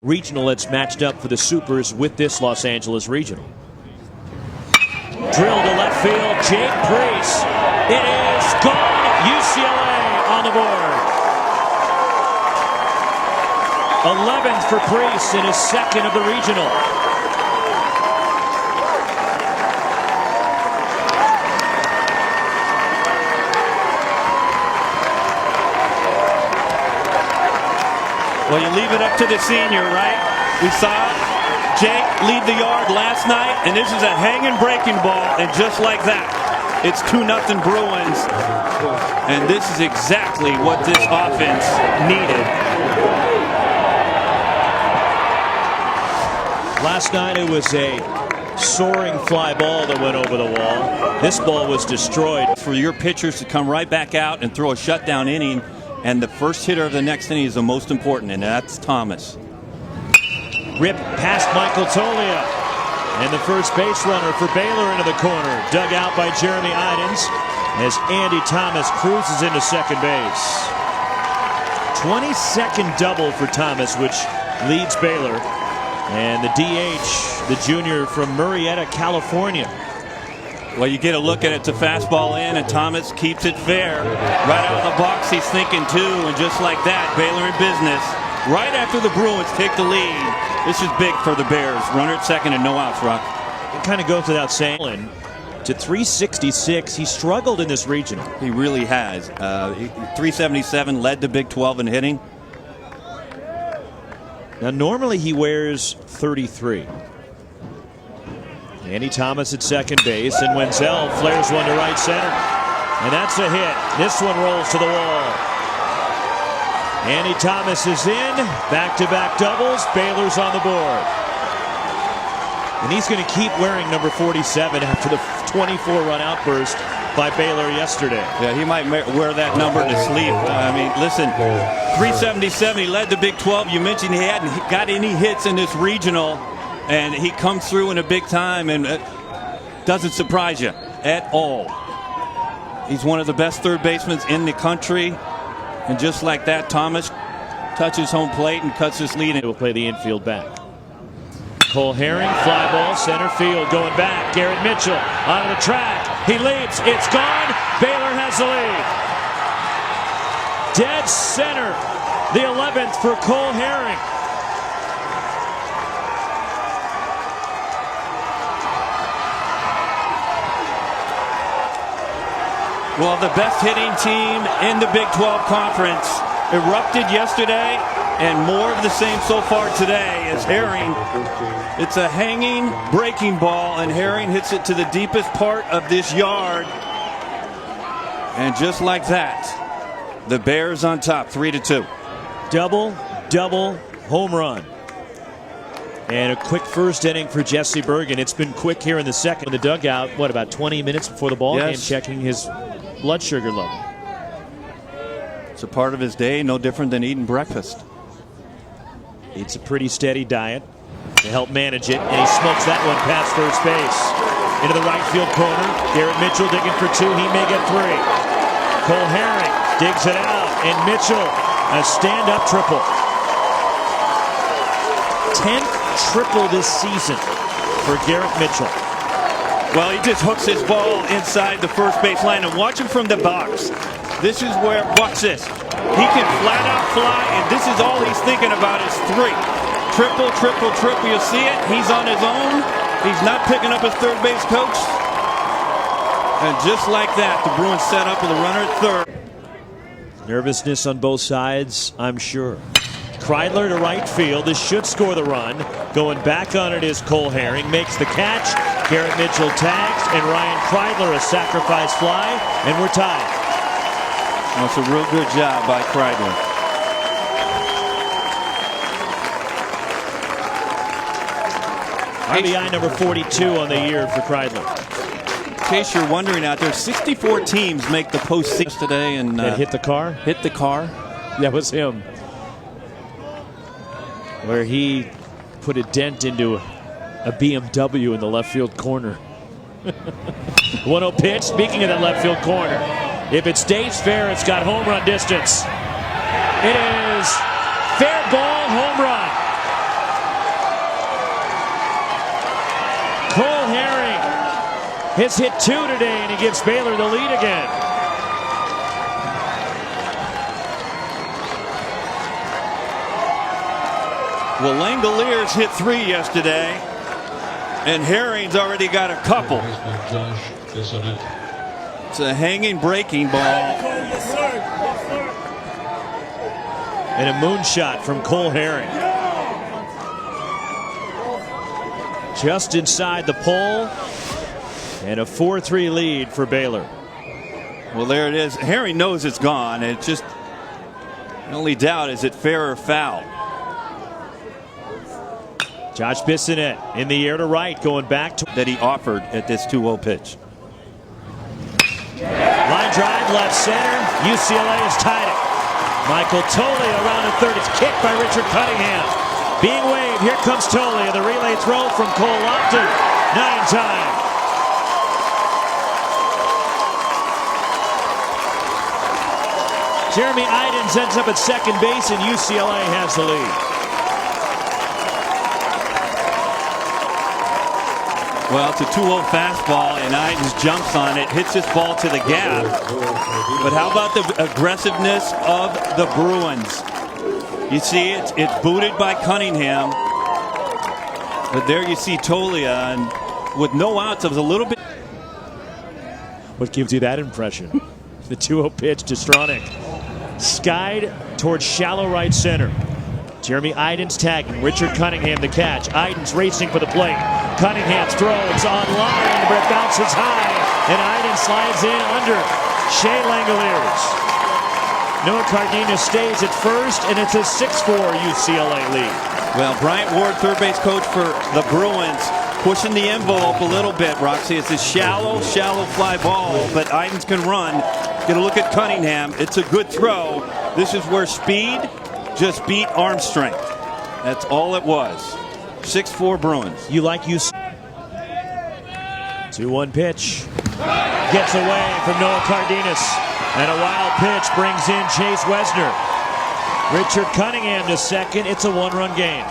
regional that's matched up for the Supers with this Los Angeles regional. Drill to left field, Jake Priest. It is gone. UCLA on the board. 11th for Priest in his second of the regional. Well, you leave it up to the senior, right? We saw Jake leave the yard last night, and this is a hanging breaking ball, and just like that, it's 2-0 Bruins. And this is exactly what this offense needed. Last night it was a soaring fly ball that went over the wall. This ball was destroyed. For your pitchers to come right back out and throw a shutdown inning, and the first hitter of the next inning is the most important, and that's Thomas. Rip past Michael Tolia. And the first base runner for Baylor into the corner. Dug out by Jeremy Idens as Andy Thomas cruises into second base. 22nd double for Thomas, which leads Baylor. And the DH, the junior from Murrieta, California. Well, you get a look at it. It's a fastball in, and Thomas keeps it fair. Right out of the box, he's thinking two, and just like that, Baylor in business. Right after the Bruins take the lead. This is big for the Bears. Runner at second and no outs, Rock. It kind of goes without saying. To 366, he struggled in this regional. He really has. 377, led the Big 12 in hitting. Now, normally he wears 33. Andy Thomas at second base, and Wenzel flares one to right center. And that's a hit. This one rolls to the wall. Andy Thomas is in. Back-to-back doubles. Baylor's on the board. And he's going to keep wearing number 47 after the 24-run outburst by Baylor yesterday. Yeah, he might wear that number to sleep. I mean, listen, 377, he led the Big 12. You mentioned he hadn't got any hits in this regional, and he comes through in a big time, and it doesn't surprise you at all. He's one of the best third basemen in the country, and just like that, Thomas touches home plate and cuts his lead. We'll play the infield back. Cole Herring, fly ball, center field, going back. Garrett Mitchell onto the track. He leaps. It's gone. Baylor has the lead. Dead center. The 11th for Cole Herring. Well, the best hitting team in the Big 12 Conference erupted yesterday, and more of the same so far today as Herring. It's a hanging breaking ball, and Herring hits it to the deepest part of this yard. And just like that, the Bears on top, 3-2. Double, home run. And a quick first inning for Jesse Bergen. It's been quick here in the second. In the dugout, what, about 20 minutes before the ball game, checking his blood sugar level. It's a part of his day, no different than eating breakfast. Eats a pretty steady diet to help manage it, and he smokes that one past first base. Into the right field corner. Garrett Mitchell digging for two. He may get three. Cole Herring digs it out, and Mitchell, a stand-up triple. 10th triple this season for Garrett Mitchell. Well, he just hooks his ball inside the first base line, and watch him from the box. This is where, watch this. He can flat out fly, and this is all he's thinking about is three. Triple, triple, triple. You'll see it. He's on his own. He's not picking up his third base coach. And just like that, the Bruins set up with a runner at third. Nervousness on both sides, I'm sure. Kreidler to right field. This should score the run. Going back on it is Cole Herring. Makes the catch. Garrett Mitchell tags, and Ryan Kreidler a sacrifice fly, and we're tied. That's a real good job by Kreidler. RBI number 42 on the year for Kreidler. In case you're wondering out there, 64 teams make the postseason today, and hit the car. Hit the car. That was him. Where he put a dent into a BMW in the left field corner. 1-0 pitch. Speaking of that left field corner, if it stays fair, it's got home run distance. It is fair ball, home run. has hit 2 today, and he gives Baylor the lead again. Well, Langoliers hit 3 yesterday, and Herring's already got a couple. It's a hanging breaking ball. And a moonshot from Cole Herring. Just inside the pole, and a 4-3 lead for Baylor. Well, there it is. Herring knows it's gone. It's just the only doubt is it fair or foul. Josh Bissonette in the air to right, going back to That he offered at this 2-0 pitch. line drive, left center. UCLA has tied it. Michael Tolia around the third. It's kicked by Richard Cunningham. Being waved. Here comes Tolia. The relay throw from Cole Lofton. Not in time. Jeremy Idens ends up at second base, and UCLA has the lead. Well, it's a 2-0 fastball, and Idens jumps on it, hits this ball to the gap. But how about the aggressiveness of the Bruins? You see it's booted by Cunningham. But there you see Tolia, and with no outs, it was a little bit. What gives you that impression? The 2-0 pitch to Stronach. Skied towards shallow right center. Jeremy Idens tagging. Richard Cunningham the catch. Idens racing for the plate. Cunningham's throw. It's on line, but it bounces high. And Idens slides in under Shea Langoliers. Noah Cardenas stays at first, and it's a 6-4 UCLA lead. Well, Bryant Ward, third base coach for the Bruins, pushing the envelope a little bit, Roxy. It's a shallow fly ball, but Idens can run. Get a look at Cunningham. It's a good throw. This is where speed just beat arm strength. That's all it was. 6-4 Bruins. You like UCLA. 2-1 pitch. Gets away from Noah Cardenas. And a wild pitch brings in Chase Wesner. Richard Cunningham to second. It's a 1-run game.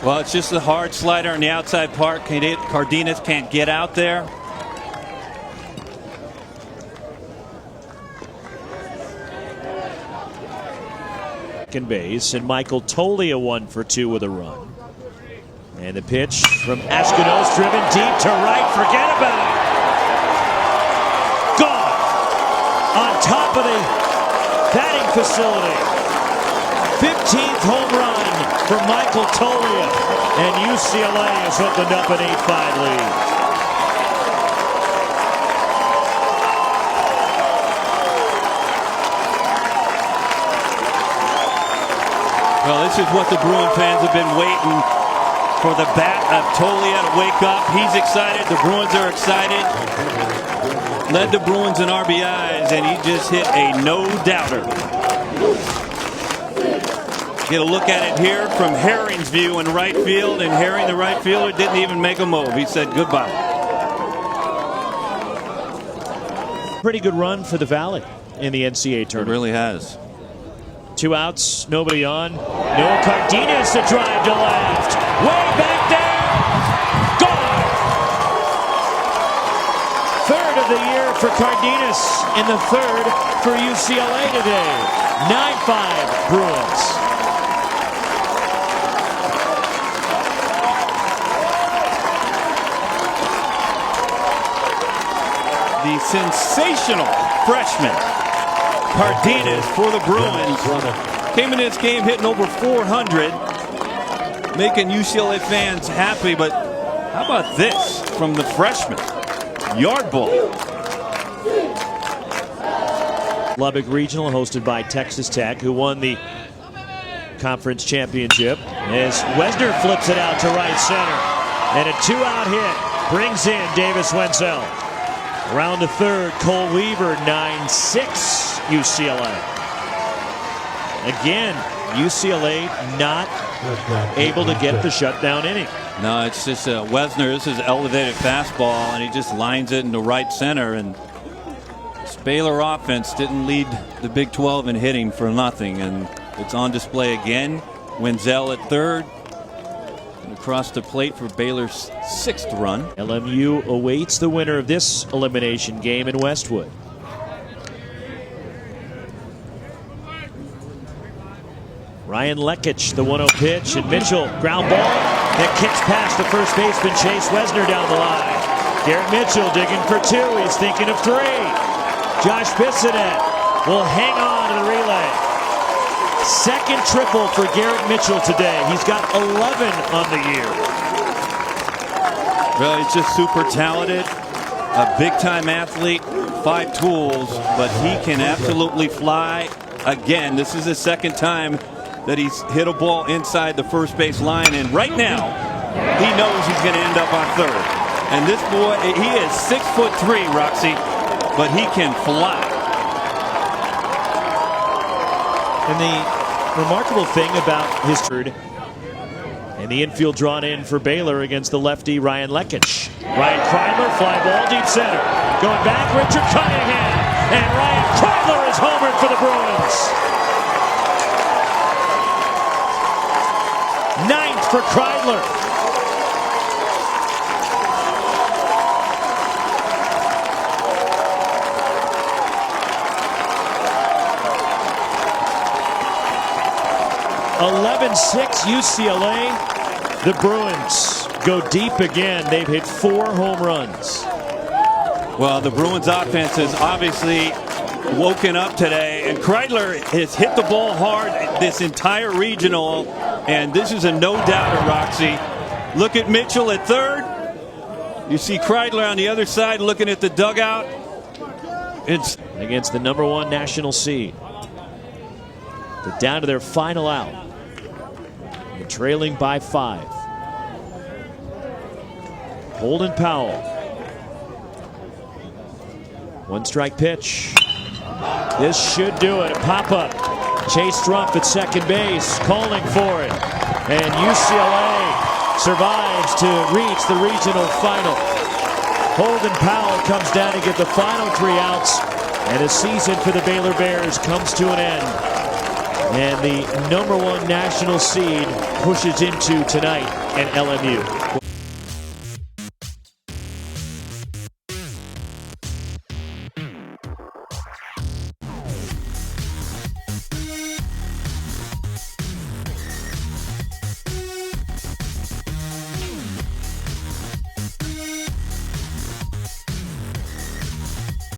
Well, it's just a hard slider on the outside part. Cardenas can't get out there. Second base, and Michael Tolia 1 for 2 with a run. And the pitch from Ashkenos, driven deep to right. Forget about it. Gone. On top of the batting facility. 15th home run for Michael Tolia. And UCLA has opened up an 8-5 lead. Well, this is what the Bruin fans have been waiting for, the bat of Tolia to wake up. He's excited. The Bruins are excited. Led the Bruins in RBIs, and he just hit a no-doubter. Get a look at it here from Herring's view in right field, and Herring, the right fielder, didn't even make a move. He said goodbye. Pretty good run for the Valley in the NCAA It tournament. really has. 2 outs, nobody on. Noah Cardenas, the drive to left. Way back there. Gone. Third of the year for Cardenas, and the third for UCLA today. 9-5 Bruins. The sensational freshman Cardenas for the Bruins came in this game hitting over 400, making UCLA fans happy. But how about this from the freshman? Yard ball. Lubbock Regional, hosted by Texas Tech, who won the conference championship, as Wesner flips it out to right center. And a 2-out hit brings in Davis Wenzel. Around the third, Cole Weaver, 9-6 UCLA. Again, UCLA not able to get the shutdown inning. No, it's just Wesner. This is elevated fastball, and he just lines it into right center. And this Baylor offense didn't lead the Big 12 in hitting for nothing, and it's on display again. Wenzel at third, Across the plate for Baylor's 6th run. LMU awaits the winner of this elimination game in Westwood. Ryan Lekic, the 1-0 pitch, and Mitchell, ground ball that kicks past the first baseman Chase Wesner down the line. Garrett Mitchell digging for 2. He's thinking of 3. Josh Bissonette will hang on to the relay. Second triple for Garrett Mitchell today. He's got 11 on the year. Well, he's just super talented, a big-time athlete, 5 tools, but he can absolutely fly. Again, this is his second time that he's hit a ball inside the first base line, and right now he knows he's going to end up on third. And this boy, he is 6'3", Roxy, but he can fly. And the remarkable thing about his third, and the infield drawn in for Baylor against the lefty Ryan Lekic. Ryan Kreidler, fly ball deep center. Going back, Richard Cunningham, and Ryan Kreidler is homered for the Bruins. 9th for Kreidler. UCLA. The Bruins go deep again. They've hit 4 home runs. Well, the Bruins offense has obviously woken up today, and Kreidler has hit the ball hard this entire regional, and this is a no-doubter, Roxy. Look at Mitchell at third. You see Kreidler on the other side looking at the dugout. It's against the #1 national seed. They're down to their final out. They're trailing by 5. Holden Powell. 1-strike pitch. This should do it. A pop-up. Chase Strumpf at second base, calling for it. And UCLA survives to reach the regional final. Holden Powell comes down to get the final 3 outs. And a season for the Baylor Bears comes to an end. And the #1 national seed pushes into tonight at LMU.